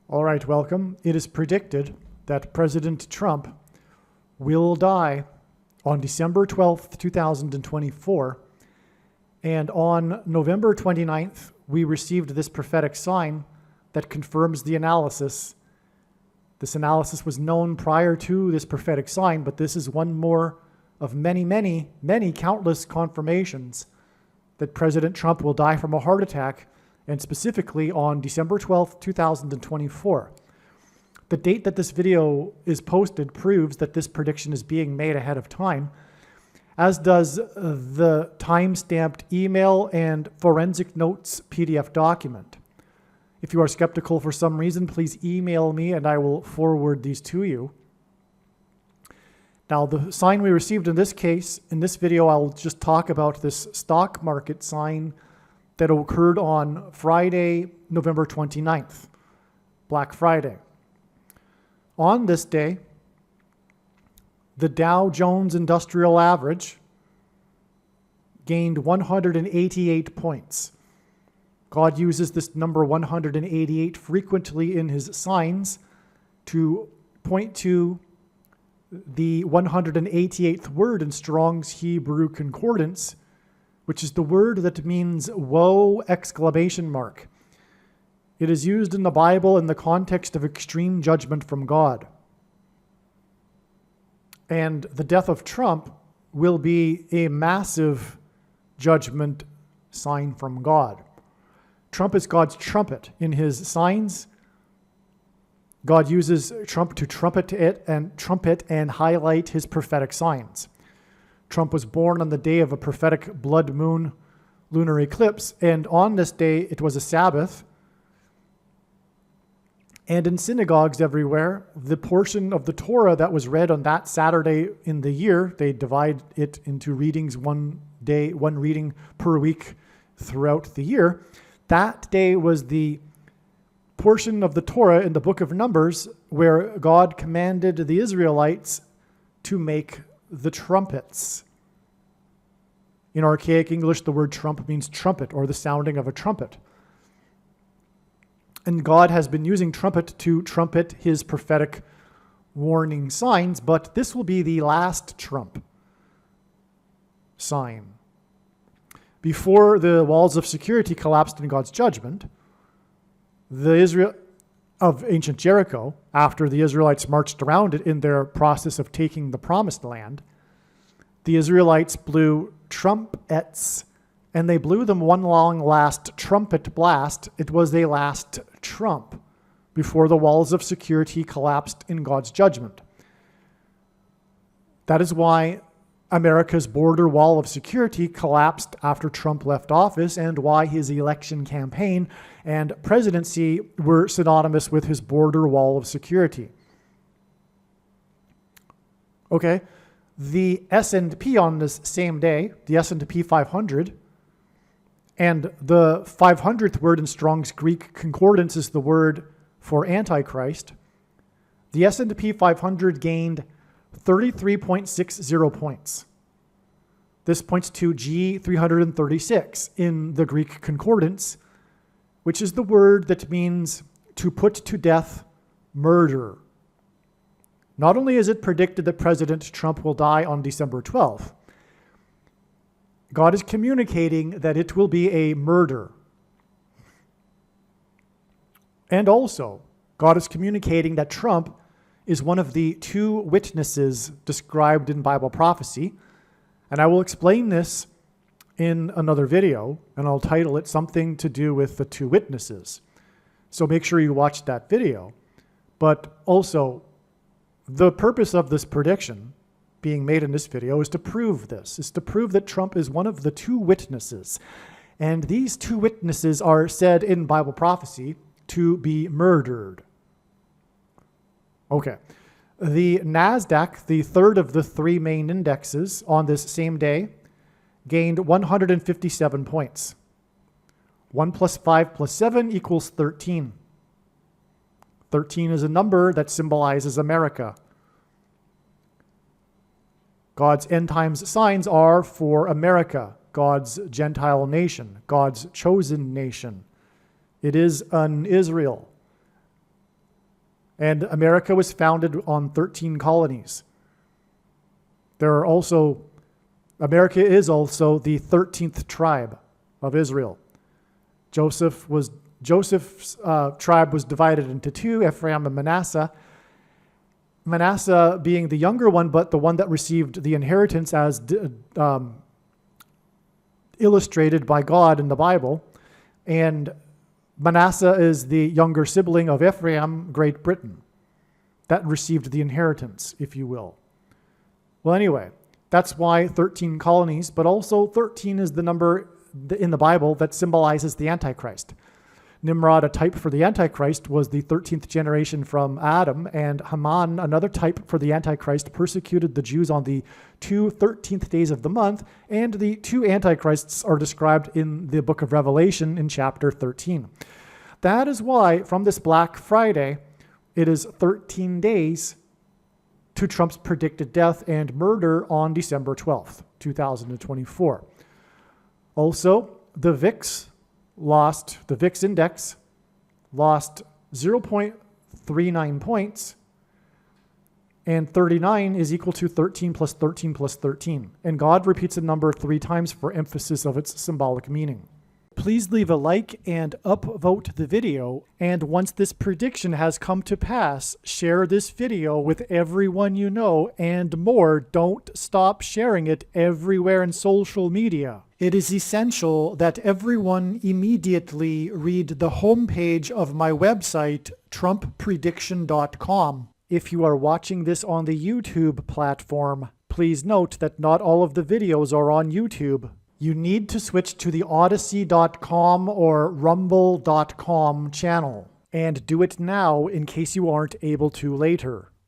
All right, welcome. It is predicted that President Trump will die on December 12th, 2024. And on November 29th, we received this prophetic sign that confirms the analysis. This analysis was known prior to this prophetic sign, but this is one more of many countless confirmations that President Trump will die from a heart attack, and specifically on December 12th, 2024. The date that this video is posted proves that this prediction is being made ahead of time, as does the time-stamped email and forensic notes PDF document. If you are skeptical for some reason, please email me and I will forward these to you. Now, the sign we received in this case, in this video, I'll just talk about this stock market sign that occurred on Friday, November 29th, Black Friday. On this day, the Dow Jones Industrial Average gained 188 points. God uses this number 188 frequently in his signs to point to the 188th word in Strong's Hebrew Concordance, which is the word that means woe! Exclamation mark. It is used in the Bible in the context of extreme judgment from God. And the death of Trump will be a massive judgment sign from God. Trump is God's trumpet. In his signs, God uses Trump to trumpet and highlight his prophetic signs. Trump was born on the day of a prophetic blood moon lunar eclipse, and on this day it was a Sabbath. And in synagogues everywhere, the portion of the Torah that was read on that Saturday in the year, they divide it into readings, one reading per week throughout the year. That day was the portion of the Torah in the book of Numbers where God commanded the Israelites to make the trumpets. In archaic English, the word trump means trumpet, or the sounding of a trumpet. And God has been using trumpet to trumpet his prophetic warning signs, but this will be the last trump sign. Before the walls of security collapsed in God's judgment, the Israel of ancient Jericho, after the Israelites marched around it in their process of taking the promised land, the Israelites blew trumpets, and they blew them one long last trumpet blast. It was a last trump before the walls of security collapsed in God's judgment. That is why America's border wall of security collapsed after Trump left office, and why his election campaign and presidency were synonymous with his border wall of security. Okay, the S&P on this same day, the S&P 500, and the 500th word in Strong's Greek Concordance is the word for Antichrist. The S&P 500 gained 33.60 points. This points to G336 in the Greek Concordance, which is the word that means to put to death, murder. Not only is it predicted that President Trump will die on December 12th, God is communicating that it will be a murder. And also, God is communicating that Trump is one of the two witnesses described in Bible prophecy. And I will explain this in another video, and I'll title it Something to Do with the Two Witnesses. So make sure you watch that video. But also, the purpose of this prediction being made in this video is to prove this, is to prove that Trump is one of the two witnesses. And these two witnesses are said in Bible prophecy to be murdered. Okay. The NASDAQ, the third of the three main indexes on this same day, gained 157 points. 1 plus 5 plus 7 equals 13. 13 is a number that symbolizes America. God's end times signs are for America, God's Gentile nation, God's chosen nation. It is an Israel. And America was founded on 13 colonies. America is also the 13th tribe of Israel. Joseph's tribe was divided into two, Ephraim and Manasseh. Manasseh being the younger one, but the one that received the inheritance as illustrated by God in the Bible. And Manasseh is the younger sibling of Ephraim, Great Britain, that received the inheritance, if you will. Well, anyway, that's why 13 colonies, but also 13 is the number in the Bible that symbolizes the Antichrist. Nimrod, a type for the Antichrist, was the 13th generation from Adam, and Haman, another type for the Antichrist, persecuted the Jews on the 13th days of the month, and the two Antichrists are described in the book of Revelation in chapter 13. That is why, from this Black Friday, it is 13 days to Trump's predicted death and murder on December 12th, 2024. Also, the VIX index lost 0.39 points, and 39 is equal to 13 plus 13 plus 13. And God repeats a number 3 times for emphasis of its symbolic meaning. Please leave a like and upvote the video. And once this prediction has come to pass, share this video with everyone you know, and more. Don't stop sharing it everywhere in social media. It is essential that everyone immediately read the homepage of my website, TrumpPrediction.com. If you are watching this on the YouTube platform, please note that not all of the videos are on YouTube. You need to switch to the Odyssey.com or Rumble.com channel, and do it now in case you aren't able to later.